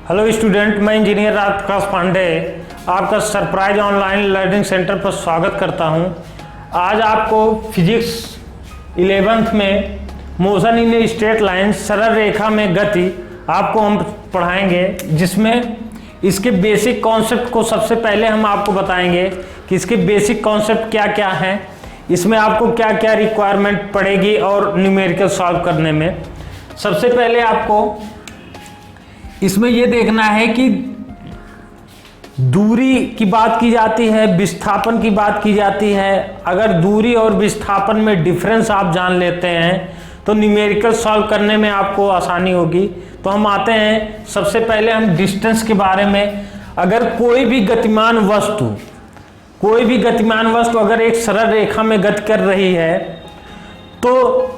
Hello student, मैं engineer Rajprakash Pandey आपका surprise online learning centre पर स्वागत करता हूं। आज आपको फिजिक्स 11th में मोशन इन स्ट्रेट लाइन सरल रेखा में गति आपको हम पढ़ाएंगे, जिसमें इसके बेसिक कॉन्सेप्ट को सबसे पहले हम आपको बताएंगे कि इसके बेसिक कॉन्सेप्ट क्या क्या हैं, इसमें आपको क्या क्या रिक्वायरमेंट पड़ेगी और न्यूमेरिकल सॉल्व करने में। सबसे पहले आपको इसमें यह देखना है कि दूरी की बात की जाती है, विस्थापन की बात की जाती है। अगर दूरी और विस्थापन में डिफरेंस आप जान लेते हैं तो न्यूमेरिकल सॉल्व करने में आपको आसानी होगी। तो हम आते हैं, सबसे पहले हम डिस्टेंस के बारे में। अगर कोई भी गतिमान वस्तु अगर एक सरल रेखा में गति कर रही है तो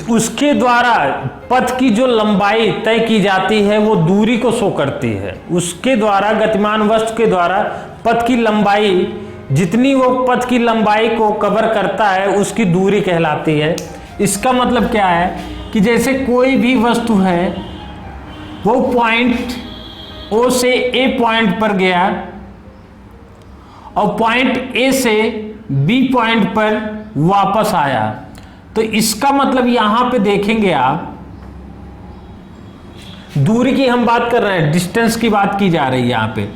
उसके द्वारा पथ की जो लंबाई तय की जाती है वो दूरी को शो करती है। उसके द्वारा, गतिमान वस्तु के द्वारा पथ की लंबाई, जितनी वो पथ की लंबाई को कवर करता है उसकी दूरी कहलाती है। इसका मतलब क्या है कि जैसे कोई भी वस्तु है वो पॉइंट O से A पॉइंट पर गया और पॉइंट A से B पॉइंट पर वापस आया, तो इसका मतलब यहां पे देखेंगे आप, दूरी की हम बात कर रहे हैं, डिस्टेंस की बात की जा रही है यहां पे।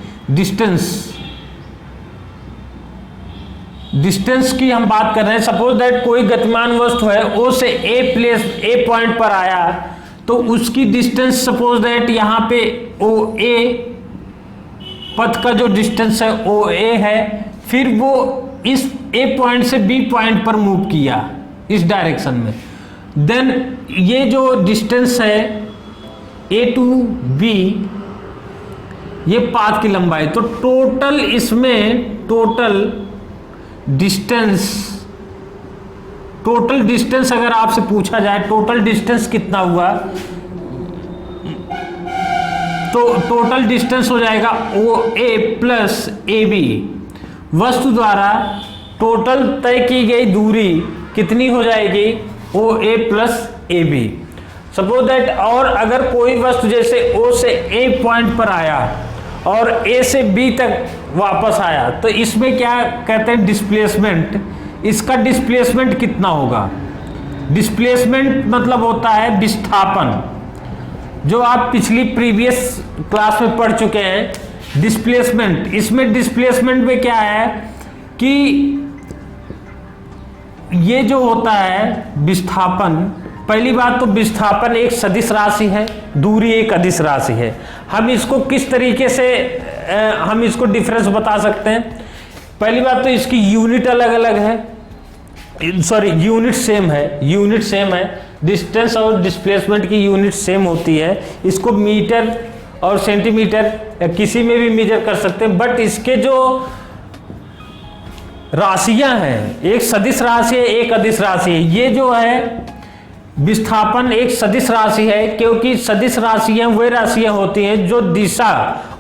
डिस्टेंस की हम बात कर रहे हैं। सपोज दैट कोई गतिमान वस्तु है O से A पॉइंट पर आया, तो उसकी डिस्टेंस सपोज दैट यहां पे OA, पथ का जो डिस्टेंस है OA है। फिर वो इस A पॉइंट से B पॉइंट पर मूव किया इस डायरेक्शन में, देन ये जो डिस्टेंस है A टू B, ये पाथ की लंबाई। तो टोटल इसमें टोटल डिस्टेंस अगर आपसे पूछा जाए टोटल डिस्टेंस कितना हुआ, तो टोटल डिस्टेंस हो जाएगा OA प्लस AB। वस्तु द्वारा टोटल तय की गई दूरी कितनी हो जाएगी, OA plus AB। Suppose that, और अगर कोई वस्तु जैसे O से A पॉइंट पर आया और A से B तक वापस आया, तो इसमें क्या कहते हैं, डिस्प्लेसमेंट। इसका डिस्प्लेसमेंट कितना होगा? डिस्प्लेसमेंट मतलब होता है विस्थापन, जो आप पिछली प्रीवियस क्लास में पढ़ चुके हैं। डिस्प्लेसमेंट, इसमें डिस्प्लेसमेंट में क्या है कि ये जो होता है विस्थापन, पहली बात तो विस्थापन एक सदिश राशि है, दूरी एक अदिश राशि है। हम इसको किस तरीके से हम इसको डिफरेंस बता सकते हैं? पहली बात तो इसकी यूनिट अलग अलग है, यूनिट सेम है। डिस्टेंस और डिस्प्लेसमेंट की यूनिट सेम होती है। इसको मीटर और सेंटीमीटर या किसी में भी मेजर कर सकते हैं, बट इसके जो राशियां हैं, एक सदिश राशि है, एक अदिश राशि है। ये जो है विस्थापन एक सदिश राशि है, क्योंकि सदिश राशियां वे राशियां होती हैं जो दिशा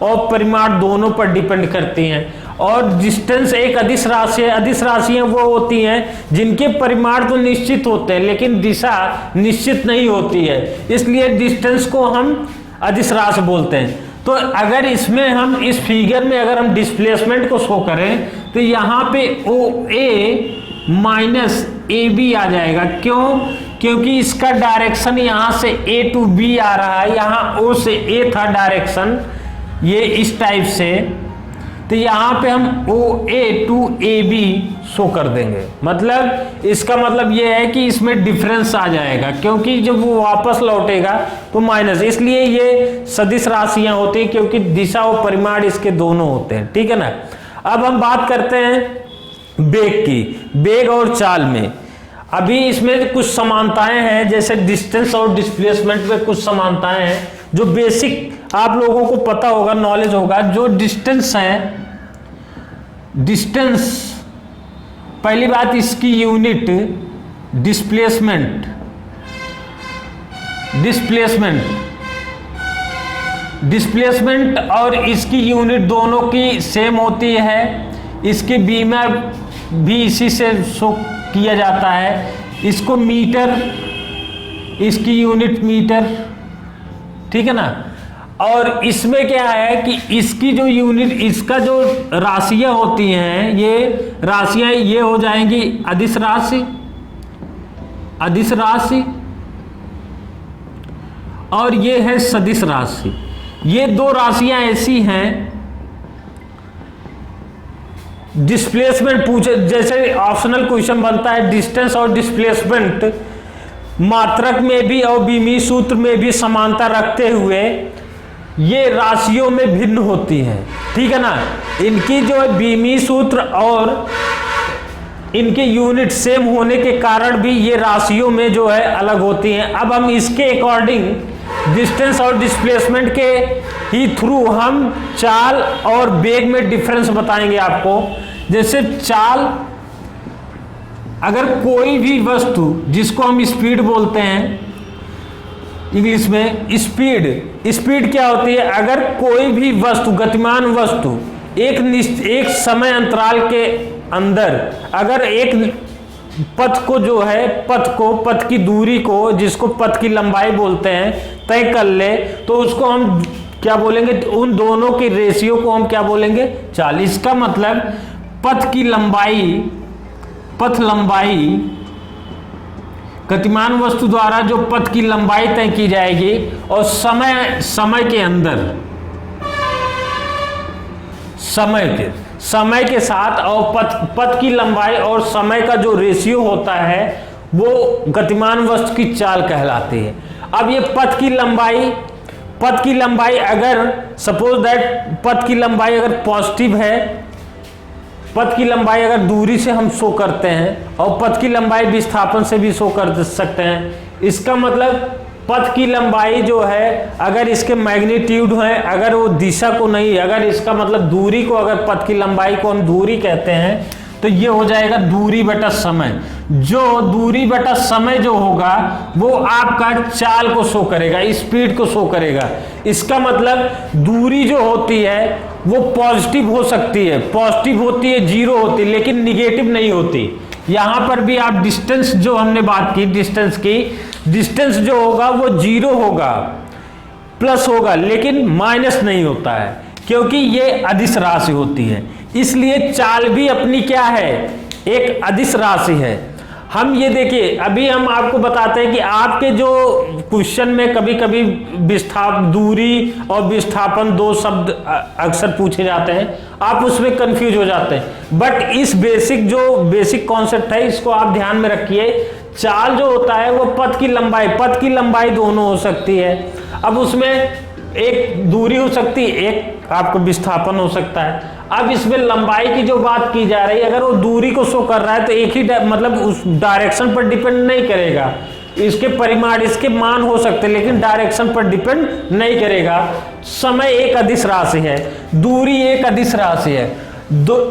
और परिमाण दोनों पर डिपेंड करती हैं। और डिस्टेंस एक अदिश राशि है। अदिश राशियां वो होती हैं जिनके परिमाण तो निश्चित होते हैं लेकिन दिशा निश्चित नहीं होती है, इसलिए डिस्टेंस को हम अदिश राशि बोलते हैं। तो अगर इसमें हम इस फिगर में अगर हम डिस्प्लेसमेंट को शो करें तो यहाँ पे OA माइनस AB आ जाएगा। क्यों? क्योंकि इसका डायरेक्शन यहाँ से A टू B आ रहा है, यहाँ O से A था डायरेक्शन, ये इस टाइप से। तो यहाँ पे हम OA टू AB शो कर देंगे। मतलब इसका मतलब ये है कि इसमें डिफरेंस आ जाएगा, क्योंकि जब वो वापस लौटेगा तो माइनस, इसलिए ये सदिश राशियां होती हैं क्योंकि दिशा और परिमाण इसके दोनों होते हैं। ठीक है ना। अब हम बात करते हैं वेग की। वेग और चाल में अभी इसमें कुछ समानताएं हैं, जैसे डिस्टेंस और डिस्प्लेसमेंट में कुछ समानताएं हैं जो बेसिक आप लोगों को पता होगा, नॉलेज होगा। जो डिस्टेंस है, डिस्टेंस, पहली बात इसकी यूनिट डिस्प्लेसमेंट और इसकी यूनिट दोनों की सेम होती है। इसके बीमर भी इसी से शो किया जाता है। इसको मीटर, इसकी यूनिट मीटर, ठीक है ना। और इसमें क्या है कि इसकी जो यूनिट, इसका जो राशियां होती हैं, ये राशियां ये हो जाएंगी अदिश राशि, अदिश राशि, और ये है सदिश राशि। ये दो राशियां ऐसी हैं, डिस्प्लेसमेंट पूछे, जैसे ऑप्शनल क्वेश्चन बनता है डिस्टेंस और डिस्प्लेसमेंट मात्रक में भी और बीमी सूत्र में भी समानता रखते हुए ये राशियों में भिन्न होती हैं, ठीक है ना। इनकी जो है बीमी सूत्र और इनके यूनिट सेम होने के कारण भी ये राशियों में जो है अलग होती हैं। अब हम इसके अकॉर्डिंग डिस्टेंस और डिस्प्लेसमेंट के ही थ्रू हम चाल और वेग में डिफरेंस बताएंगे आपको। जैसे चाल, अगर कोई भी वस्तु, जिसको हम स्पीड बोलते हैं इंग्लिश में, स्पीड क्या होती है, अगर कोई भी वस्तु, गतिमान वस्तु एक समय अंतराल के अंदर अगर एक पथ को जो है, पथ की दूरी को, जिसको पथ की लंबाई बोलते हैं, तय कर ले, तो उसको हम क्या बोलेंगे, उन दोनों की रेशियो को हम क्या बोलेंगे, चाल। इसका मतलब पथ लंबाई, गतिमान वस्तु द्वारा जो पथ की लंबाई तय की जाएगी और समय के अंदर, समय के साथ, और पथ की लंबाई और समय का जो रेशियो होता है वो गतिमान वस्तु की चाल कहलाती है। अब ये पथ की लंबाई अगर सपोज दैट पथ की लंबाई अगर पॉजिटिव है, पथ की लंबाई अगर दूरी से हम शो करते हैं, और पथ की लंबाई विस्थापन से भी शो कर सकते हैं। इसका मतलब पथ की लंबाई जो है, अगर इसके मैग्नीट्यूड है, अगर वो दिशा को नहीं, अगर इसका मतलब दूरी को, अगर पथ की लंबाई को हम दूरी कहते हैं, तो ये हो जाएगा दूरी बटा समय। जो दूरी बटा समय जो होगा वो आपका चाल को शो करेगा, स्पीड को शो करेगा। इसका मतलब दूरी जो होती है वो पॉजिटिव हो सकती है, पॉजिटिव होती है, जीरो होती है, लेकिन निगेटिव नहीं होती। यहां पर भी आप डिस्टेंस, जो हमने बात की डिस्टेंस जो होगा वो जीरो होगा, प्लस होगा, लेकिन माइनस नहीं होता है, क्योंकि ये अदिश राशि होती है। इसलिए चाल भी अपनी क्या है, एक अदिश राशि है। हम ये देखिए, अभी हम आपको बताते हैं कि आपके जो क्वेश्चन में कभी कभी दूरी और विस्थापन दो शब्द अक्सर पूछे जाते हैं, आप उसमें कंफ्यूज हो जाते हैं। बट इस बेसिक कॉन्सेप्ट है, इसको आप ध्यान में रखिए। चाल जो होता है वो पथ की लंबाई दोनों हो सकती है। अब उसमें एक दूरी हो सकती है, एक आपको विस्थापन हो सकता है। अब इसमें लंबाई की जो बात की जा रही है, अगर वो दूरी को शो कर रहा है तो एक ही मतलब उस डायरेक्शन पर डिपेंड नहीं करेगा। इसके परिमाण, इसके मान हो सकते हैं, लेकिन डायरेक्शन पर डिपेंड नहीं करेगा। समय एक अदिश राशि है, दूरी एक अदिश राशि है।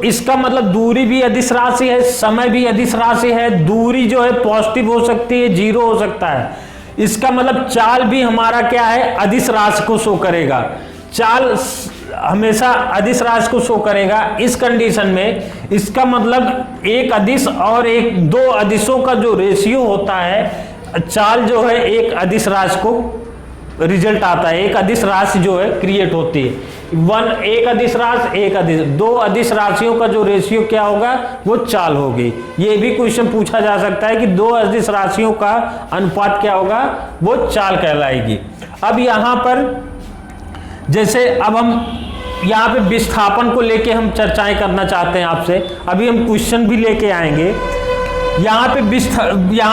इसका मतलब दूरी भी अदिश राशि है, समय भी अदिश राशि है। दूरी जो है पॉजिटिव हो सकती है, जीरो हो सकता है। इसका मतलब चाल भी हमारा क्या है, अदिश राशि को शो करेगा। चाल हमेशा अदिश राशि को शो करेगा। इस कंडीशन में इसका मतलब एक अदिश और एक दो अदिशों का जो रेशियो होता है, चाल जो है एक अदिश राशि को रिजल्ट आता है, एक अदिश राशि जो है क्रिएट होती है। एक अदिश राशि, एक अदिश, दो अदिश राशियों का जो रेशियो क्या होगा वो चाल होगी। ये भी क्वेश्चन पूछा जा सकता है कि दो अदिश राशियों का अनुपात क्या होगा, वो चाल कहलाएगी। अब यहाँ पर जैसे अब हम यहाँ पे विस्थापन को लेके हम चर्चाएं करना चाहते हैं आपसे, अभी हम क्वेश्चन भी लेके आएंगे। यहाँ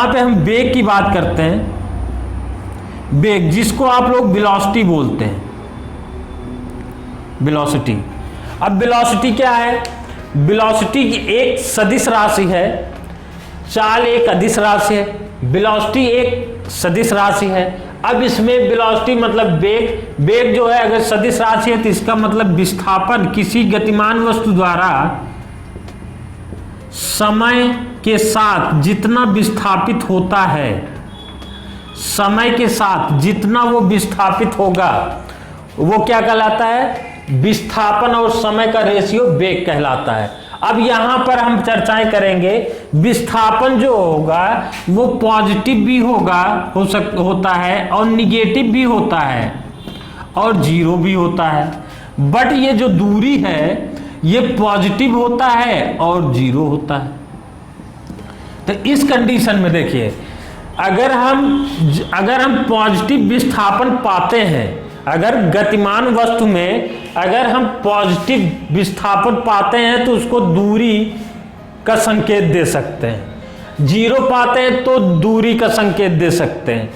पे हम वेग की बात करते हैं, वेग जिसको आप लोग वेलोसिटी बोलते हैं, वेलोसिटी। अब वेलोसिटी क्या है, वेलोसिटी एक सदिश राशि है, चाल एक अदिश राशि है, वेलोसिटी एक सदिश राशि है। अब इसमें वेलोसिटी मतलब वेग जो है अगर सदिश राशि है तो इसका मतलब विस्थापन किसी गतिमान वस्तु द्वारा समय के साथ जितना विस्थापित होता है, समय के साथ जितना वो विस्थापित होगा वो क्या कहलाता है, विस्थापन और समय का रेशियो वेग कहलाता है। अब यहां पर हम चर्चाएं करेंगे, विस्थापन जो होगा वो पॉजिटिव भी होता है और निगेटिव भी होता है, और जीरो भी होता है, बट ये जो दूरी है ये पॉजिटिव होता है और जीरो होता है। तो इस कंडीशन में देखिए, अगर हम पॉजिटिव विस्थापन पाते हैं, अगर गतिमान वस्तु में अगर हम पॉजिटिव विस्थापन पाते हैं तो उसको दूरी का संकेत दे सकते हैं, जीरो पाते हैं तो दूरी का संकेत दे सकते हैं,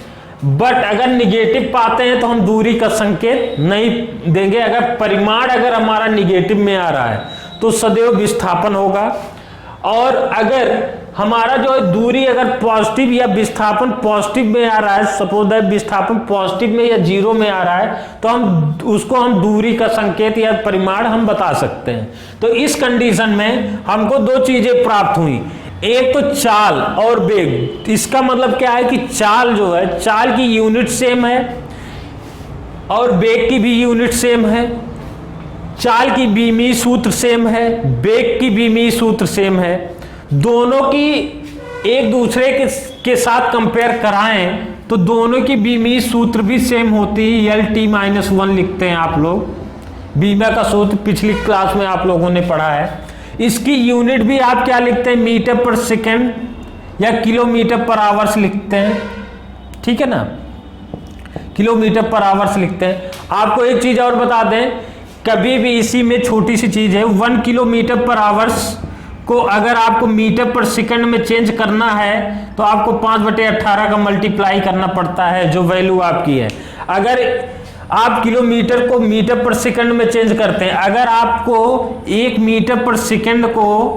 बट अगर निगेटिव पाते हैं तो हम दूरी का संकेत नहीं देंगे। अगर परिमाण अगर हमारा निगेटिव में आ रहा है तो सदैव विस्थापन होगा, और अगर हमारा जो है दूरी अगर पॉजिटिव या विस्थापन पॉजिटिव में आ रहा है, सपोज दैट विस्थापन पॉजिटिव में या जीरो में आ रहा है, तो हम दूरी का संकेत या परिमाण हम बता सकते हैं। तो इस कंडीशन में हमको दो चीजें प्राप्त हुई, एक तो चाल और वेग। इसका मतलब क्या है कि चाल जो है, चाल की यूनिट सेम है और वेग की भी यूनिट सेम है, चाल की बीमी सूत्र सेम है, वेग की बीमी सूत्र सेम है, दोनों की एक दूसरे के साथ कंपेयर कराएं तो दोनों की बीमी सूत्र भी सेम होती है, LT-1 लिखते हैं आप लोग। बीमा का सूत्र पिछली क्लास में आप लोगों ने पढ़ा है। इसकी यूनिट भी आप क्या लिखते हैं, मीटर पर सेकेंड या किलोमीटर पर आवर्स लिखते हैं, ठीक है ना, किलोमीटर पर आवर्स लिखते हैं। आपको एक चीज और बता दें, कभी भी इसी में छोटी सी चीज है, 1 किलोमीटर पर आवर्स को अगर आपको मीटर पर सेकंड में चेंज करना है तो आपको 5/18 का मल्टीप्लाई करना पड़ता है, जो वैल्यू आपकी है। अगर आप किलोमीटर को मीटर पर सेकंड में चेंज करते हैं, अगर आपको 1 मीटर पर सेकंड को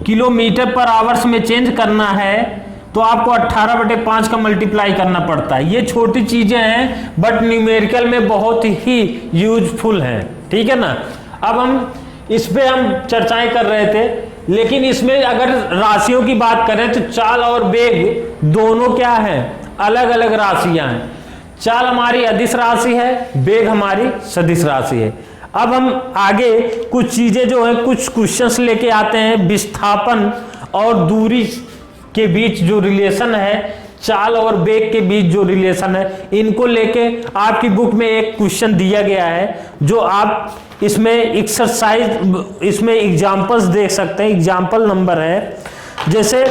किलोमीटर पर आवर्स में चेंज करना है तो आपको 18/5 का मल्टीप्लाई करना पड़ता है। ये छोटी चीजें हैं बट न्यूमेरिकल में बहुत ही यूजफुल हैं, ठीक है ना। अब हम इस पे हम चर्चाएं कर रहे थे, लेकिन इसमें अगर राशियों की बात करें तो चाल और वेग दोनों क्या है, अलग अलग राशियां हैं। चाल हमारी अदिश राशि है, वेग हमारी सदिश राशि है। अब हम आगे कुछ चीजें जो है, कुछ क्वेश्चंस लेके आते हैं, विस्थापन और दूरी के बीच जो रिलेशन है, चाल और वेग के बीच जो रिलेशन है, इनको लेके आपकी बुक में एक क्वेश्चन दिया गया है, जो आप इसमें एक्सरसाइज, इसमें एग्जाम्पल्स देख सकते हैं। एग्जाम्पल नंबर है, जैसे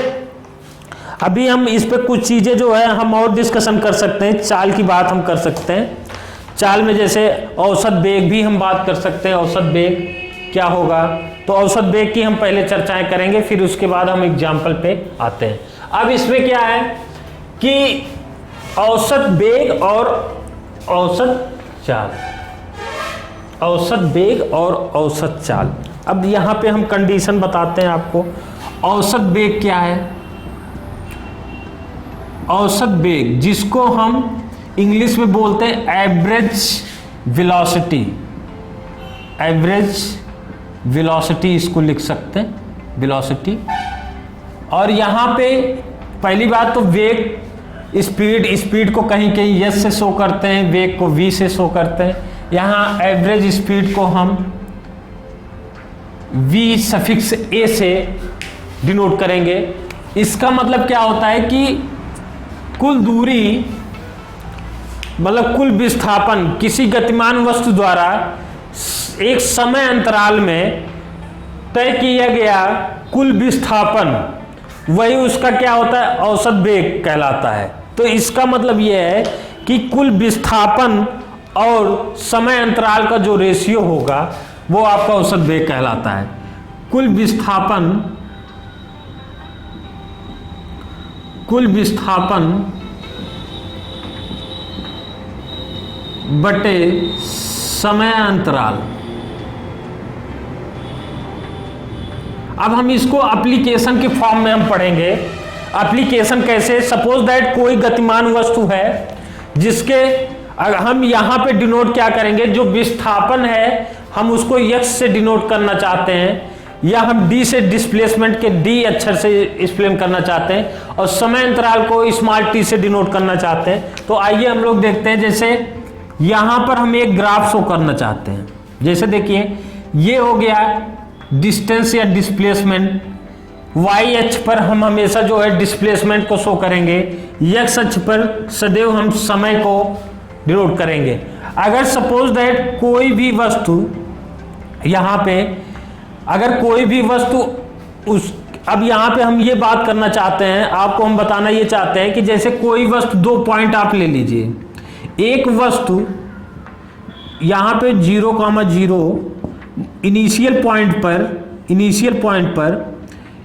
अभी हम इस पे कुछ चीजें जो है हम और डिस्कशन कर सकते हैं। चाल की बात हम कर सकते हैं, चाल में जैसे औसत वेग भी हम बात कर सकते हैं, औसत वेग क्या होगा। तो औसत वेग की हम पहले चर्चाएं करेंगे, फिर उसके बाद हम एग्जाम्पल पे आते हैं। अब इसमें क्या है कि औसत वेग और औसत चाल, औसत वेग और औसत चाल। अब यहां पे हम कंडीशन बताते हैं आपको। औसत वेग क्या है, औसत वेग जिसको हम इंग्लिश में बोलते हैं एवरेज वेलोसिटी, एवरेज वेलोसिटी इसको लिख सकते हैं, वेलोसिटी। और यहां पे पहली बात तो वेग स्पीड को कहीं कहीं एस से शो करते हैं, वेग को वी से शो करते हैं। यहाँ एवरेज स्पीड को हम वी सफिक्स ए से डिनोट करेंगे। इसका मतलब क्या होता है कि कुल दूरी, मतलब कुल विस्थापन किसी गतिमान वस्तु द्वारा एक समय अंतराल में तय किया गया कुल विस्थापन, वही उसका क्या होता है, औसत वेग कहलाता है। तो इसका मतलब यह है कि कुल विस्थापन और समय अंतराल का जो रेशियो होगा वो आपका औसत वेग कहलाता है। कुल विस्थापन बटे समय अंतराल। अब हम इसको एप्लीकेशन के फॉर्म में हम पढ़ेंगे। एप्लीकेशन कैसे, सपोज दैट कोई गतिमान वस्तु है जिसके हम यहां पे डिनोट क्या करेंगे, जो विस्थापन है हम उसको x से डिनोट करना चाहते हैं, या हम d से डिस्प्लेसमेंट के d अक्षर से एक्सप्लेन करना चाहते हैं, और समय अंतराल को स्मॉल t से डिनोट करना चाहते हैं। तो आइए हम लोग देखते हैं। जैसे यहां पर हम एक ग्राफ शो करना चाहते हैं, जैसे देखिए ये हो गया डिस्टेंस या डिस्प्लेसमेंट। y अक्ष पर हम हमेशा जो है डिस्प्लेसमेंट को शो करेंगे, x अक्ष पर सदैव हम समय को डिनोट करेंगे। अगर सपोज दैट कोई भी वस्तु यहाँ पे, अगर कोई भी वस्तु उस, अब यहाँ पे हम ये बात करना चाहते हैं, आपको हम बताना ये चाहते हैं कि जैसे कोई वस्तु, 2 पॉइंट आप ले लीजिए, एक वस्तु यहाँ पे 0,0 इनिशियल पॉइंट पर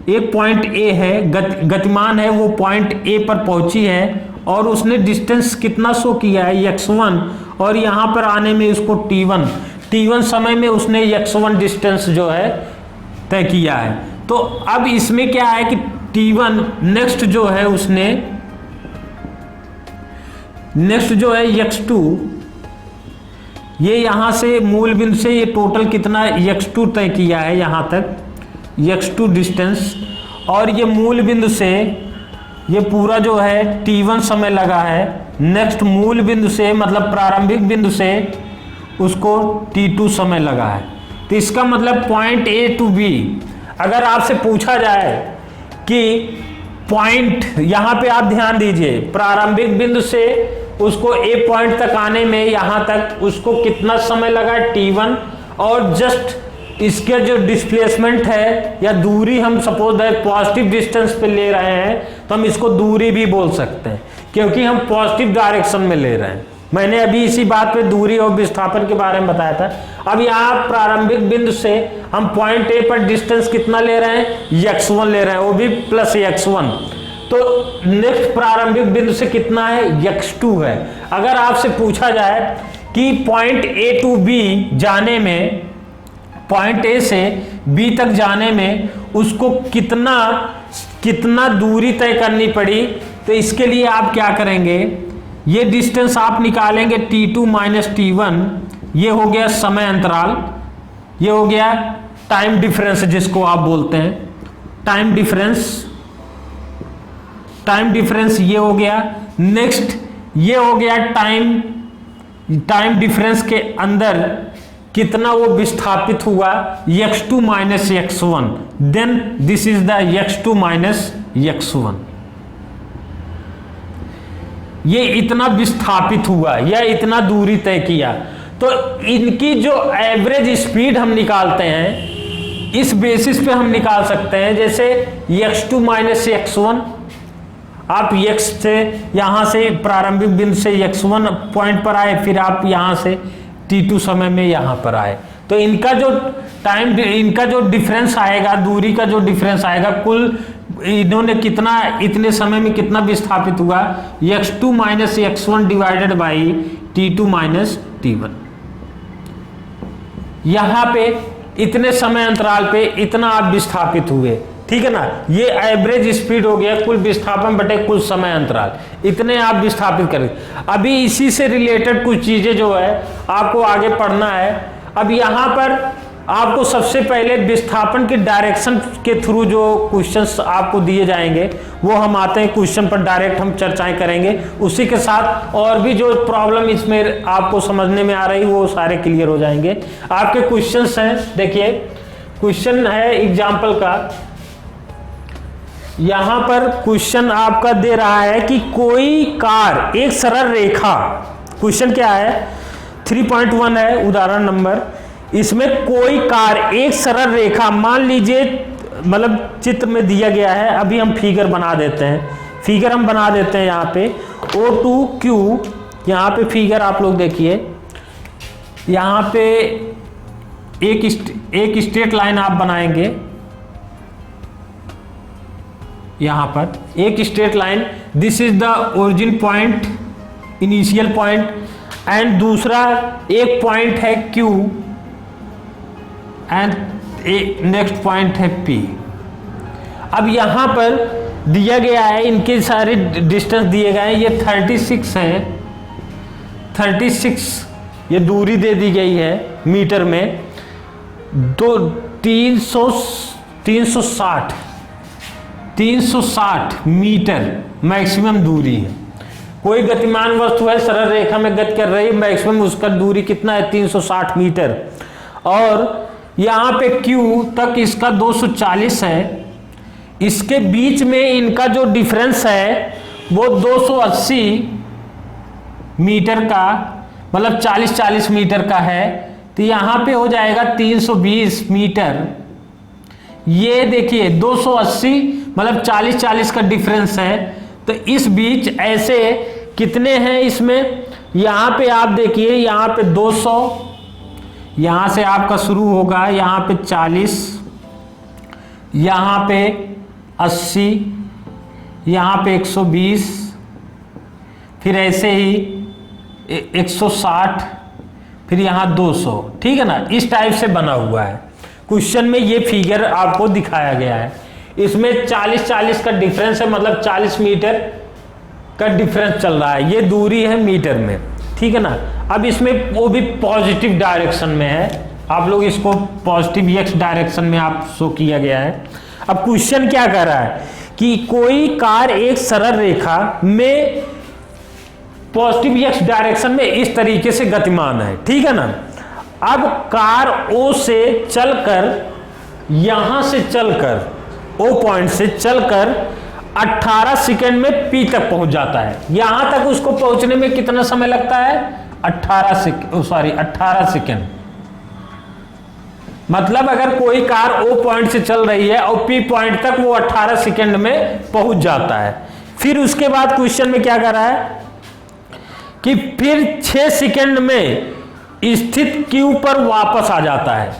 एक पॉइंट ए है, गतिमान है, वो पॉइंट ए पर पहुंची है और उसने डिस्टेंस कितना शो किया है, x1, और यहाँ पर आने में उसको t1 समय में उसने x1 डिस्टेंस जो है तय किया है। तो अब इसमें क्या है कि t1 नेक्स्ट जो है x2, ये यहां से मूल बिंदु से ये टोटल कितना x2 तय किया है, यहां तक x2 डिस्टेंस, और ये मूल बिंदु से ये पूरा जो है t1 समय लगा है, नेक्स्ट मूल बिंदु से मतलब प्रारंभिक बिंदु से उसको t2 समय लगा है। तो इसका मतलब पॉइंट ए टू बी, अगर आपसे पूछा जाए कि पॉइंट, यहां पे आप ध्यान दीजिए, प्रारंभिक बिंदु से उसको ए पॉइंट तक आने में यहां तक उसको कितना समय लगा, t1, और जस्ट इसके जो डिस्प्लेसमेंट है या दूरी, हम सपोज दैट पॉजिटिव डिस्टेंस पे ले रहे हैं तो हम इसको दूरी भी बोल सकते हैं, क्योंकि हम पॉजिटिव डायरेक्शन में ले रहे हैं। मैंने अभी इसी बात पे दूरी और विस्थापन के बारे में बताया था। अब यहाँ प्रारंभिक बिंदु से हम पॉइंट ए पर डिस्टेंस कितना ले रहे हैं, x1 ले रहे हैं, वो भी प्लस x1। तो नेक्स्ट प्रारंभिक बिंदु से कितना है, x2 है। अगर आपसे पूछा जाए कि पॉइंट ए टू बी जाने में, पॉइंट ए से बी तक जाने में उसको कितना दूरी तय करनी पड़ी, तो इसके लिए आप क्या करेंगे, ये डिस्टेंस आप निकालेंगे t2 माइनस t1, ये हो गया समय अंतराल, ये हो गया टाइम डिफरेंस जिसको आप बोलते हैं, टाइम डिफरेंस ये हो गया। नेक्स्ट ये हो गया टाइम डिफरेंस के अंदर कितना वो विस्थापित हुआ, x2 minus x1, then this is the x2 minus x1। ये इतना विस्थापित हुआ या इतना दूरी तय किया, तो इनकी जो एवरेज स्पीड हम निकालते हैं, इस बेसिस पे हम निकाल सकते हैं। जैसे x2 माइनस x1, आप x से यहां से प्रारंभिक बिंदु से x1 पॉइंट पर आए, फिर आप यहां से t2 समय में यहां पर आए, तो इनका जो डिफरेंस आएगा, दूरी का जो डिफरेंस आएगा, कुल इन्होंने कितना, इतने समय में कितना विस्थापित हुआ, x2 minus x1 divided by t2 minus t1। यहां पे इतने समय अंतराल पे इतना आप विस्थापित हुए, ठीक है ना, ये एवरेज स्पीड हो गया, कुल विस्थापन बटे कुल समय अंतराल, इतने आप विस्थापित करें। अभी इसी से रिलेटेड कुछ चीजें जो है आपको आगे पढ़ना है। अब यहां पर आपको सबसे पहले विस्थापन के डायरेक्शन के थ्रू जो क्वेश्चंस आपको दिए जाएंगे, वो हम आते हैं क्वेश्चन पर डायरेक्ट हम चर्चाएं करेंगे। उसी के साथ और भी जो प्रॉब्लम इसमें आपको समझने में आ रही वो सारे क्लियर हो जाएंगे। आपके क्वेश्चंस हैं, देखिए क्वेश्चन है एग्जाम्पल का, यहां पर क्वेश्चन आपका दे रहा है कि कोई कार एक सरल रेखा, क्वेश्चन क्या है 3.1 है उदाहरण नंबर, इसमें कोई कार एक सरल रेखा, मान लीजिए मतलब चित्र में दिया गया है, अभी हम फिगर बना देते हैं, यहाँ पे O2Q, यहाँ पे फिगर आप लोग देखिए, यहाँ पे एक स्ट्रेट लाइन आप बनाएंगे, यहाँ पर एक straight line, this is the origin point, initial point, and दूसरा एक पॉइंट है Q एंड नेक्स्ट पॉइंट है P। अब यहां पर दिया गया है, इनके सारे डिस्टेंस दिए गए हैं, ये 36 है, 36 ये दूरी दे दी गई है मीटर में, 360 मीटर मैक्सिमम दूरी है। कोई गतिमान वस्तु है, सरल रेखा में गति कर रही है, मैक्सिमम उसका दूरी कितना है 360 मीटर, और यहाँ पे Q तक इसका 240 है, इसके बीच में इनका जो डिफरेंस है वो 280 मीटर का, मतलब 40-40 मीटर का है, तो यहां पे हो जाएगा 320 मीटर। ये देखिए 280, मतलब 40-40 का डिफरेंस है। तो इस बीच ऐसे कितने हैं इसमें, यहां पे आप देखिए, यहां पे 200, यहां से आपका शुरू होगा, यहां पे 40, यहां पे 80, यहां पे 120, फिर ऐसे ही 160, फिर यहां 200। ठीक है ना, इस टाइप से बना हुआ है। क्वेश्चन में ये फिगर आपको दिखाया गया है। इसमें 40-40 का डिफरेंस है, मतलब 40 मीटर का डिफरेंस चल रहा है। ये दूरी है मीटर में, ठीक है ना। अब इसमें वो भी पॉजिटिव डायरेक्शन में है, आप लोग इसको पॉजिटिव एक्स डायरेक्शन में आप शो किया गया है। अब क्वेश्चन क्या कर रहा है कि कोई कार एक सरल रेखा में पॉजिटिव एक्स डायरेक्शन में इस तरीके से गतिमान है, ठीक है ना। अब कार ओ से चलकर, यहां से चलकर, ओ पॉइंट से चलकर 18 सेकेंड में पी तक पहुंच जाता है। यहां तक उसको पहुंचने में कितना समय लगता है, 18 सेकेंड। मतलब अगर कोई कार ओ पॉइंट से चल रही है और पी पॉइंट तक वो 18 सेकेंड में पहुंच जाता है। फिर उसके बाद क्वेश्चन में क्या कर रहा है कि फिर 6 सेकेंड में स्थित क्यू पर वापस आ जाता है।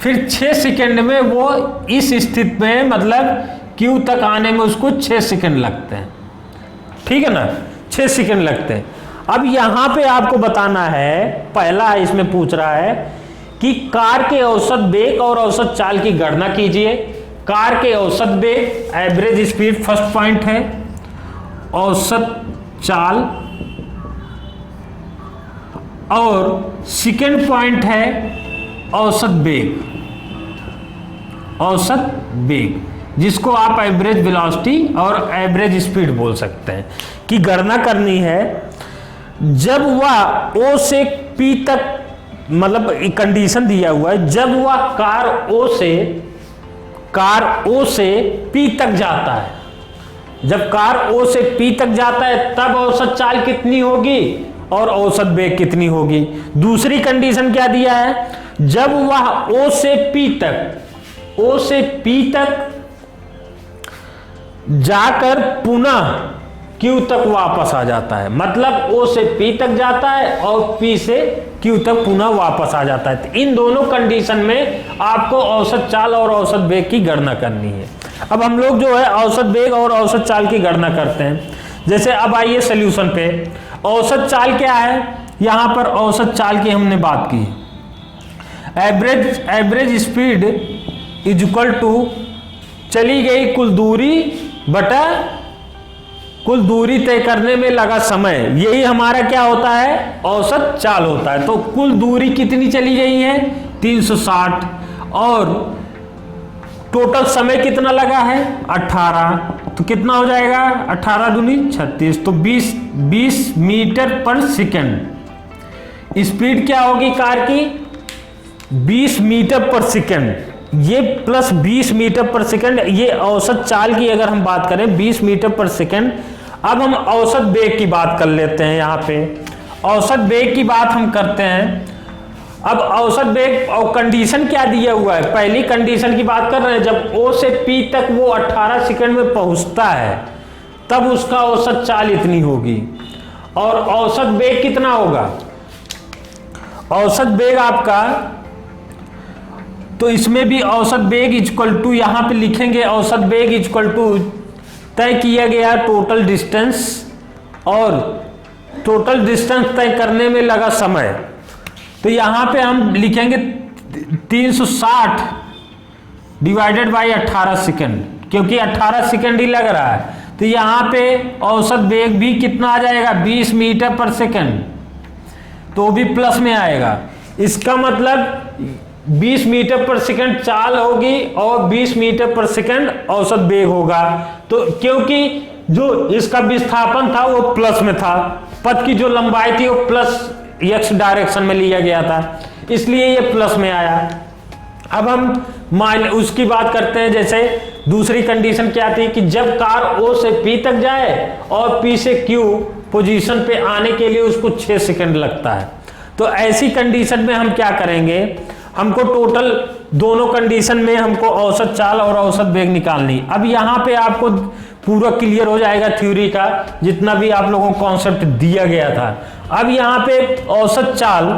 फिर 6 सेकेंड में वो इस स्थिति में, मतलब क्यू तक आने में उसको 6 सेकेंड लगते हैं, ठीक है ना, 6 सेकेंड लगते हैं। अब यहां पे आपको बताना है, पहला इसमें पूछ रहा है कि कार के औसत वेग और औसत चाल की गणना कीजिए। कार के औसत वेग, एवरेज स्पीड फर्स्ट पॉइंट है, औसत चाल और सेकेंड पॉइंट है औसत वेग। औसत वेग जिसको आप एवरेज वेलोसिटी और एवरेज स्पीड बोल सकते हैं, की गणना करनी है जब वह ओ से पी तक, मतलब कंडीशन दिया हुआ है, जब वह कार ओ से पी तक जाता है, जब कार ओ से पी तक जाता है तब औसत चाल कितनी होगी और औसत वेग कितनी होगी। दूसरी कंडीशन क्या दिया है, जब वह ओ से पी तक जाकर पुनः क्यू तक वापस आ जाता है, मतलब ओ से पी तक जाता है और पी से क्यू तक पुनः वापस आ जाता है। तो इन दोनों कंडीशन में आपको औसत चाल और औसत वेग की गणना करनी है। अब हम लोग जो है औसत वेग और औसत चाल की गणना करते हैं। जैसे अब आइए सॉल्यूशन पे। औसत चाल क्या है, यहां पर औसत चाल की हमने बात की, average speed is equal to चली गई कुल दूरी बटा कुल दूरी तय करने में लगा समय, यही हमारा क्या होता है, औसत चाल होता है। तो कुल दूरी कितनी चली गई है, 360, और टोटल समय कितना लगा है, 18। तो कितना हो जाएगा, 18 दूनी 36, तो 20 मीटर पर सेकेंड। स्पीड क्या होगी कार की, 20 मीटर पर सेकेंड, ये प्लस 20 मीटर पर सेकेंड, ये औसत चाल की अगर हम बात करें 20 मीटर पर सेकेंड। अब हम औसत वेग की बात कर लेते हैं। यहाँ पे औसत वेग की बात हम करते हैं। अब औसत वेग और कंडीशन क्या दिया हुआ है, पहली कंडीशन की बात कर रहे हैं, जब ओ से पी तक वो 18 सेकंड में पहुंचता है तब उसका औसत चाल इतनी होगी। और औसत वेग कितना होगा, औसत वेग आपका, तो इसमें भी औसत वेग इक्वल टू, यहां पे लिखेंगे औसत वेग इक्वल टू तय किया गया टोटल डिस्टेंस, और टोटल डिस्टेंस तय करने में लगा समय। तो यहां पे हम लिखेंगे 360 डिवाइडेड बाई 18 सेकेंड, क्योंकि 18 सेकेंड ही लग रहा है। तो यहां पे औसत वेग भी कितना आ जाएगा, 20 मीटर पर सेकेंड, तो भी प्लस में आएगा। इसका मतलब 20 मीटर पर सेकेंड चाल होगी और 20 मीटर पर सेकेंड औसत वेग होगा। तो क्योंकि जो इसका विस्थापन था वो प्लस में था, पथ की जो लंबाई थी वो प्लस एक्स डायरेक्शन में लिया गया था, इसलिए ये प्लस में आया। अब हम उसकी बात करते हैं। जैसे दूसरी कंडीशन क्या थी कि जब कार ओ से पी तक जाए और पी से क्यू पोजीशन पे आने के लिए उसको 6 सेकंड लगता है। तो ऐसी कंडीशन में हम क्या करेंगे, हमको टोटल दोनों कंडीशन में हमको औसत चाल और औसत वेग निकालनी। अब यहाँ पे आपको पूरा क्लियर हो जाएगा थ्योरी का, जितना भी आप लोगों को कॉन्सेप्ट दिया गया था। अब यहाँ पे औसत चाल,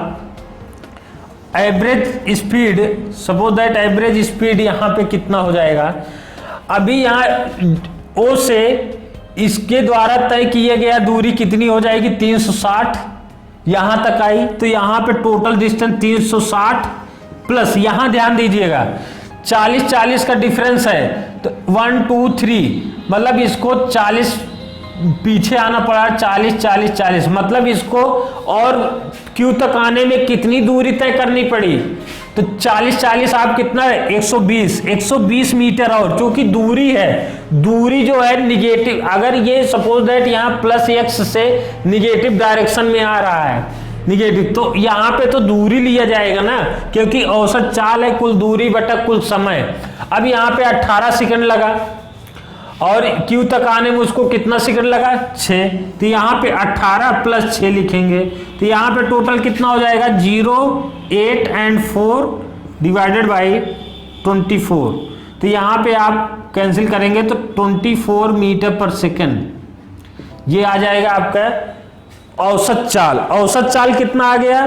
average speed, suppose that average speed यहाँ पे कितना हो जाएगा, अभी यहाँ ओ से इसके द्वारा तय किए गया दूरी कितनी हो जाएगी, 360 यहां तक आई, तो यहां पे टोटल डिस्टेंस 360 प्लस, यहां ध्यान दीजिएगा 40-40 का डिफरेंस है, तो 1 2 3 मतलब इसको 40 पीछे आना पड़ा, 40-40-40 मतलब इसको और क्यू तक आने में कितनी दूरी तय करनी पड़ी, तो 40-40 आप कितना है 120 मीटर, और क्योंकि दूरी है, दूरी जो है निगेटिव, अगर ये सपोज दैट यहाँ प्लस एक्स से निगेटिव डायरेक्शन में आ रहा है निगेटिव, तो यहाँ पे तो दूरी लिया जाएगा ना, क्योंकि औसत चाल है कुल दूरी बटा कुल समय। अब यहाँ पे 18 सेकंड लगा और क्यू तक आने में उसको कितना सेकंड लगा 6, तो यहाँ पे 18 प्लस 6 लिखेंगे, तो यहाँ पे टोटल कितना हो जाएगा 0 8 एंड 4 डिवाइडेड बाई 24, तो यहाँ पे आप कैंसिल करेंगे तो 24 मीटर पर सेकंड ये आ जाएगा आपका औसत चाल। औसत चाल कितना आ गया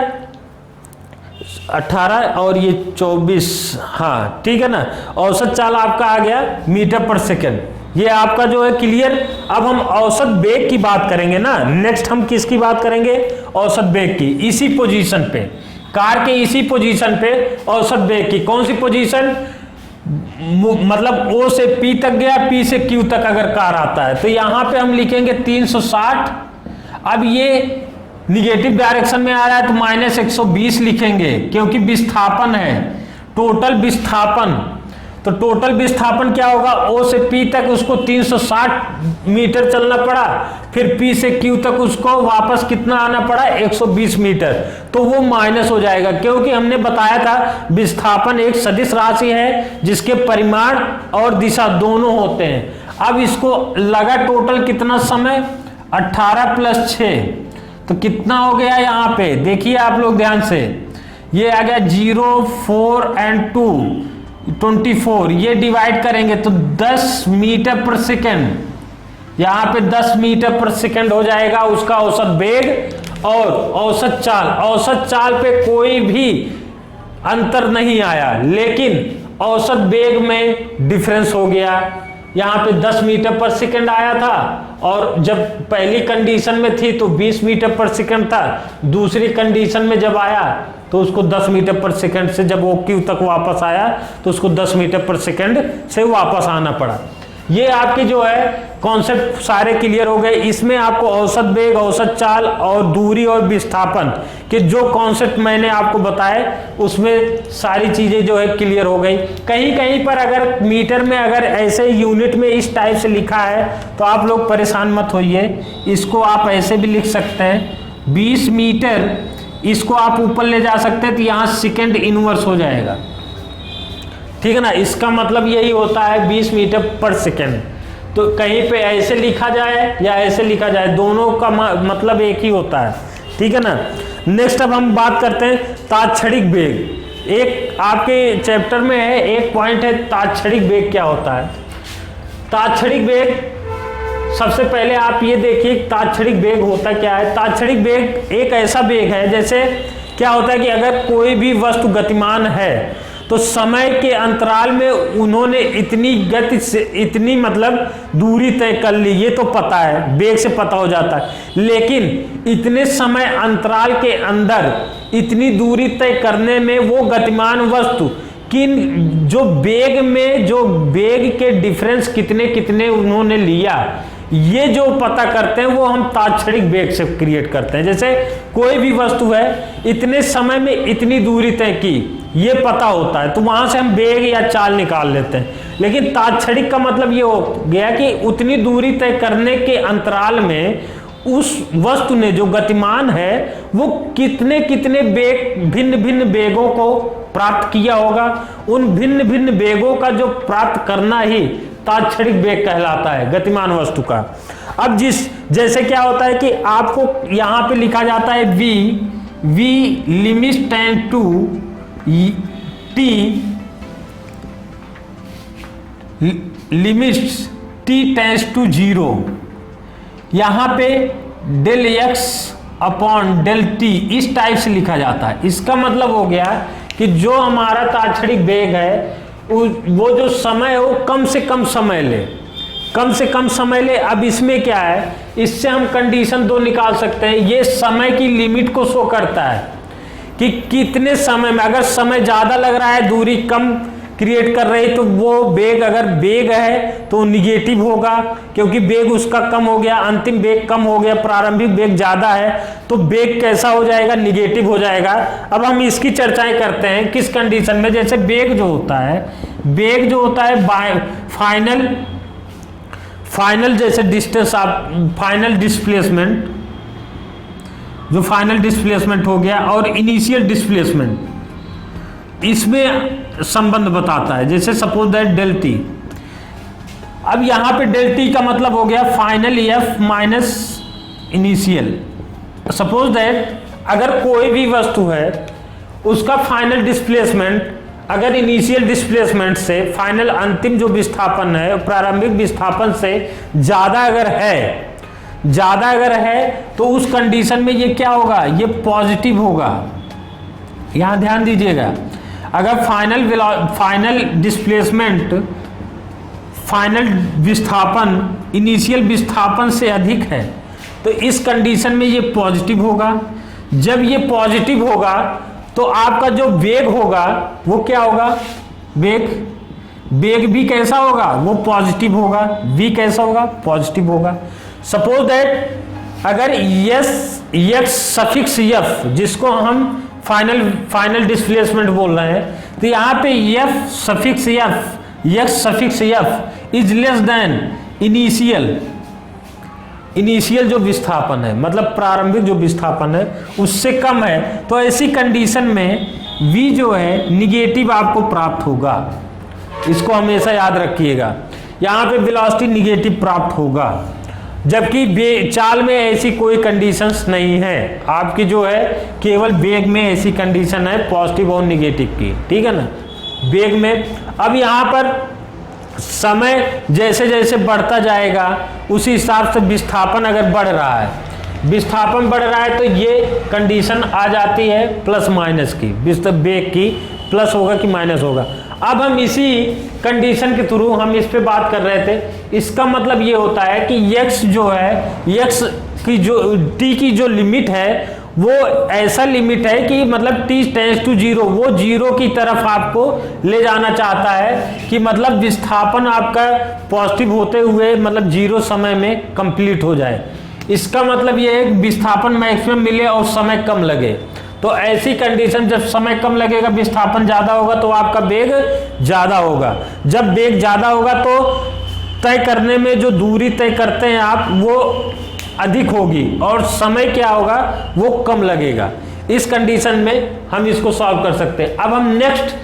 18 और ये 24, हाँ ठीक है ना, औसत चाल आपका आ गया मीटर पर सेकंड, ये आपका जो है क्लियर। अब हम औसत वेग की बात करेंगे ना, नेक्स्ट हम किसकी बात करेंगे, औसत वेग की, इसी पोजीशन पे, कार के इसी पोजीशन पे औसत वेग की, कौन सी पोजीशन, मतलब ओ से पी तक गया, पी से क्यू तक अगर कार आता है, तो यहां पे हम लिखेंगे 360, अब ये निगेटिव डायरेक्शन में आ रहा है तो -120 लिखेंगे, क्योंकि विस्थापन है, टोटल विस्थापन, तो टोटल विस्थापन क्या होगा, ओ से पी तक उसको 360 मीटर चलना पड़ा, फिर पी से क्यू तक उसको वापस कितना आना पड़ा 120 मीटर, तो वो माइनस हो जाएगा, क्योंकि हमने बताया था विस्थापन एक सदिश राशि है जिसके परिमाण और दिशा दोनों होते हैं। अब इसको लगा टोटल कितना समय 18 प्लस 6, तो कितना हो गया, यहाँ पे देखिए आप लोग ध्यान से, ये आ गया 0 4 एंड 2 24, ये डिवाइड करेंगे तो 10 मीटर पर सेकंड, यहाँ पे 10 मीटर पर सेकंड हो जाएगा उसका औसत वेग। और औसत चाल, औसत चाल पे कोई भी अंतर नहीं आया, लेकिन औसत वेग में डिफरेंस हो गया, यहाँ पे 10 मीटर पर सेकंड आया था, और जब पहली कंडीशन में थी तो 20 मीटर पर सेकंड था, दूसरी कंडीशन में जब आया तो उसको 10 मीटर पर सेकंड से, जब वो क्यू तक वापस आया तो उसको 10 मीटर पर सेकंड से वापस आना पड़ा। ये आपके जो है कॉन्सेप्ट सारे क्लियर हो गए। इसमें आपको औसत वेग, औसत चाल और दूरी और विस्थापन के जो कॉन्सेप्ट मैंने आपको बताए उसमें सारी चीजें जो है क्लियर हो गई। कहीं कहीं पर अगर मीटर में अगर ऐसे यूनिट में इस टाइप से लिखा है तो आप लोग परेशान मत होइए, इसको आप ऐसे भी लिख सकते हैं 20 मीटर, इसको आप ऊपर ले जा सकते हैं तो यहाँ सेकेंड इनवर्स हो जाएगा, ठीक है ना। इसका मतलब यही होता है 20 मीटर पर सेकेंड। तो कहीं पे ऐसे लिखा जाए या ऐसे लिखा जाए, दोनों का मतलब एक ही होता है, ठीक है ना। नेक्स्ट अब हम बात करते हैं तात्क्षणिक वेग। एक आपके चैप्टर में है, एक पॉइंट है तात्क्षणिक वेग क्या होता है। तात्क्षणिक वेग, सबसे पहले आप ये देखिए तात्क्षणिक वेग होता क्या है। तात्क्षणिक वेग एक ऐसा वेग है, जैसे क्या होता है कि अगर कोई भी वस्तु गतिमान है तो समय के अंतराल में उन्होंने इतनी गति से इतनी मतलब दूरी तय कर ली, ये तो पता है, वेग से पता हो जाता है, लेकिन इतने समय अंतराल के अंदर इतनी दूरी तय करने में वो गतिमान वस्तु किन जो वेग में जो वेग के डिफरेंस कितने कितने उन्होंने लिया, ये जो पता करते हैं वो हम तात्क्षणिक वेग से क्रिएट करते हैं। जैसे कोई भी वस्तु है इतने समय में इतनी दूरी तय की, ये पता होता है, तो वहां से हम वेग या चाल निकाल लेते हैं। लेकिन तात्क्षणिक का मतलब ये हो गया कि उतनी दूरी तय करने के अंतराल में उस वस्तु ने जो गतिमान है वो कितने कितने वेग, भिन्न भिन्न वेगों को प्राप्त किया होगा। उन भिन्न भिन्न वेगों का जो प्राप्त करना ही तात्क्षणिक वेग कहलाता है गतिमान वस्तु का। अब जैसे क्या होता है कि आपको यहाँ पे लिखा जाता है v, v limit tend to t limits t tends to 0, यहाँ पे del x upon del t इस टाइप से लिखा जाता है। इसका मतलब हो गया कि जो हमारा ताक्षणिक वेग है वो जो समय है वो कम से कम समय ले, कम से कम समय ले। अब इसमें क्या है, इससे हम कंडीशन 2 निकाल सकते हैं। ये समय की लिमिट को शो करता है कि कितने समय में, अगर समय ज़्यादा लग रहा है, दूरी कम क्रिएट कर रही, तो वो वेग, अगर वेग है तो निगेटिव होगा क्योंकि वेग उसका कम हो गया, अंतिम वेग कम हो गया, प्रारंभिक वेग ज़्यादा है तो वेग कैसा हो जाएगा, निगेटिव हो जाएगा। अब हम इसकी चर्चाएं करते हैं किस कंडीशन में। जैसे वेग जो होता है फाइनल जैसे डिस्टेंस, आप फाइनल डिस्प्लेसमेंट, जो फाइनल डिस्प्लेसमेंट हो गया और इनिशियल डिस्प्लेसमेंट, इसमें संबंध बताता है। जैसे सपोज दैट डेल टी, अब यहां पे डेल टी का मतलब हो गया final F minus initial. Suppose that अगर कोई भी वस्तु है उसका फाइनल डिस्प्लेसमेंट अगर इनिशियल डिस्प्लेसमेंट से, फाइनल अंतिम जो विस्थापन है प्रारंभिक विस्थापन से ज़्यादा अगर है तो उस कंडीशन में ये क्या होगा, ये पॉजिटिव होगा। यहां ध्यान दीजिएगा, अगर फाइनल डिस्प्लेसमेंट, फाइनल विस्थापन इनिशियल विस्थापन से अधिक है तो इस कंडीशन में ये पॉजिटिव होगा। जब ये पॉजिटिव होगा तो आपका जो वेग होगा वो क्या होगा, वेग भी कैसा होगा, वो पॉजिटिव होगा। v कैसा होगा, पॉजिटिव होगा। सपोज दैट अगर x सफिक्स f, जिसको हम फाइनल डिस्प्लेसमेंट बोल रहे हैं, तो यहाँ पे x suffix f is less than initial जो विस्थापन है, मतलब प्रारंभिक जो विस्थापन है उससे कम है, तो ऐसी कंडीशन में v जो है निगेटिव आपको प्राप्त होगा। इसको हमेशा याद रखिएगा, यहाँ पे वेलोसिटी निगेटिव प्राप्त होगा, जबकि चाल में ऐसी कोई कंडीशंस नहीं है। आपकी जो है केवल वेग में ऐसी कंडीशन है पॉजिटिव और निगेटिव की, ठीक है ना, वेग में। अब यहाँ पर समय जैसे जैसे बढ़ता जाएगा उसी हिसाब से विस्थापन अगर बढ़ रहा है तो ये कंडीशन आ जाती है प्लस माइनस की, वेग की प्लस होगा कि माइनस होगा। अब हम इसी कंडीशन के थ्रू हम इस पे बात कर रहे थे। इसका मतलब ये होता है कि x जो है, x की जो t की जो लिमिट है वो ऐसा लिमिट है कि मतलब t टेंड्स टू 0, वो 0 की तरफ आपको ले जाना चाहता है कि मतलब विस्थापन आपका पॉजिटिव होते हुए मतलब 0 समय में कंप्लीट हो जाए। इसका मतलब ये है कि विस्थापन मैक्सिमम मिले और समय कम लगे। तो ऐसी कंडीशन, जब समय कम लगेगा विस्थापन ज़्यादा होगा तो आपका वेग ज़्यादा होगा। जब वेग ज़्यादा होगा तो तय करने में जो दूरी तय करते हैं आप वो अधिक होगी और समय क्या होगा, वो कम लगेगा। इस कंडीशन में हम इसको सॉल्व कर सकते हैं। अब हम नेक्स्ट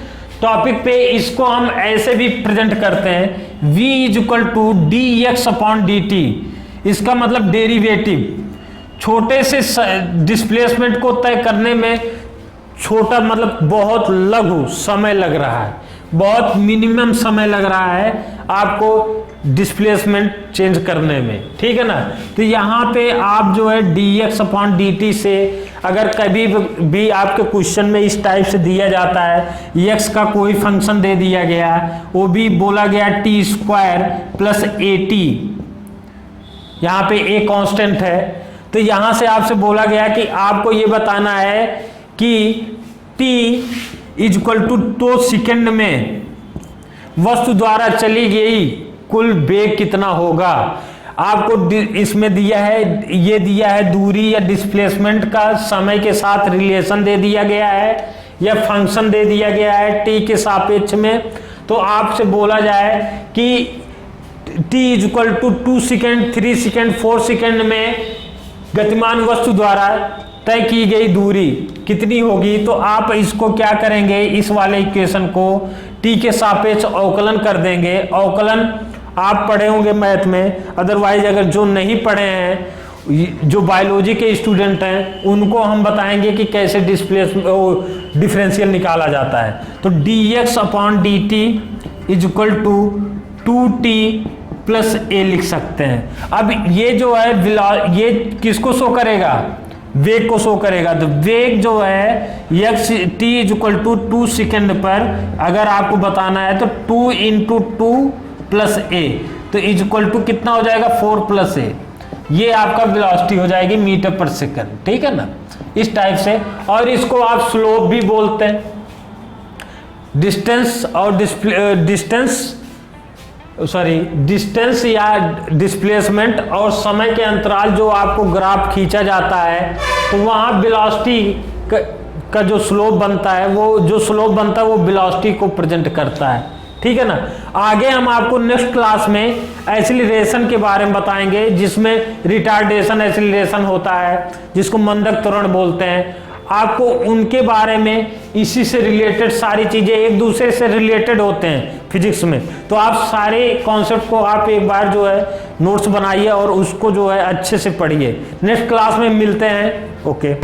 टॉपिक पे इसको हम ऐसे भी प्रेजेंट करते हैं, v is equal to dx upon dt। इसका मतलब डेरिवेटिव, छोटे से डिस्प्लेसमेंट को तय करने में छोटा मतलब बहुत लघु समय लग रहा है, बहुत मिनिमम समय लग रहा है आपको डिस्प्लेसमेंट चेंज करने में, ठीक है ना। तो यहाँ पे आप जो है dx अपॉन dt से, अगर कभी भी आपके क्वेश्चन में इस टाइप से दिया जाता है, x का कोई फंक्शन दे दिया गया, वो भी बोला गया t स्क्वायर प्लस at, यहाँ पे a कांस्टेंट है, तो यहाँ से आपसे बोला गया कि आपको ये बताना है कि t is equal to 2 second में वस्तु द्वारा चली गई कुल वेग कितना होगा। आपको इसमें दिया है, ये दिया है दूरी या डिस्प्लेसमेंट का समय के साथ रिलेशन दे दिया गया है या फंक्शन दे दिया गया है t के सापेक्ष में। तो आपसे बोला जाए कि t is equal to 2 second, 3 second, 4 second में गतिमान वस्तु द्वारा तय की गई दूरी कितनी होगी। तो आप इसको क्या करेंगे, इस वाले इक्वेशन को t के सापेक्ष अवकलन कर देंगे। अवकलन आप पढ़े होंगे मैथ में, अदरवाइज अगर जो नहीं पढ़े हैं जो बायोलॉजी के स्टूडेंट हैं उनको हम बताएंगे कि कैसे डिफरेंशियल निकाला जाता है। तो dx upon dt is equal to 2t plus a लिख सकते हैं। अब ये जो है ये किसको शो करेगा, वेग को शो करेगा। तो वेग जो है x t is equal to 2 second पर अगर आपको बताना है तो 2 इंटू 2 प्लस a, तो इज इक्वल टू कितना हो जाएगा 4 प्लस a। ये आपका वेलोसिटी हो जाएगी मीटर पर सेकंड, ठीक है ना, इस टाइप से। और इसको आप स्लोप भी बोलते हैं। डिस्टेंस या डिस्प्लेसमेंट और समय के अंतराल जो आपको ग्राफ खींचा जाता है तो वहाँ वेलोसिटी का जो स्लोप बनता है, वो जो स्लोप बनता है वो वेलोसिटी को प्रेजेंट करता है, ठीक है ना। आगे हम आपको नेक्स्ट क्लास में एक्सीलरेशन के बारे में बताएंगे, जिसमें रिटार्डेशन एक्सीलरेशन होता है, जिसको मंदक त्वरण बोलते हैं। आपको उनके बारे में, इसी से रिलेटेड सारी चीजें एक दूसरे से रिलेटेड होते हैं फिजिक्स में। तो आप सारे कॉन्सेप्ट को आप एक बार जो है नोट्स बनाइए और उसको जो है अच्छे से पढ़िए। नेक्स्ट क्लास में मिलते हैं। ओके।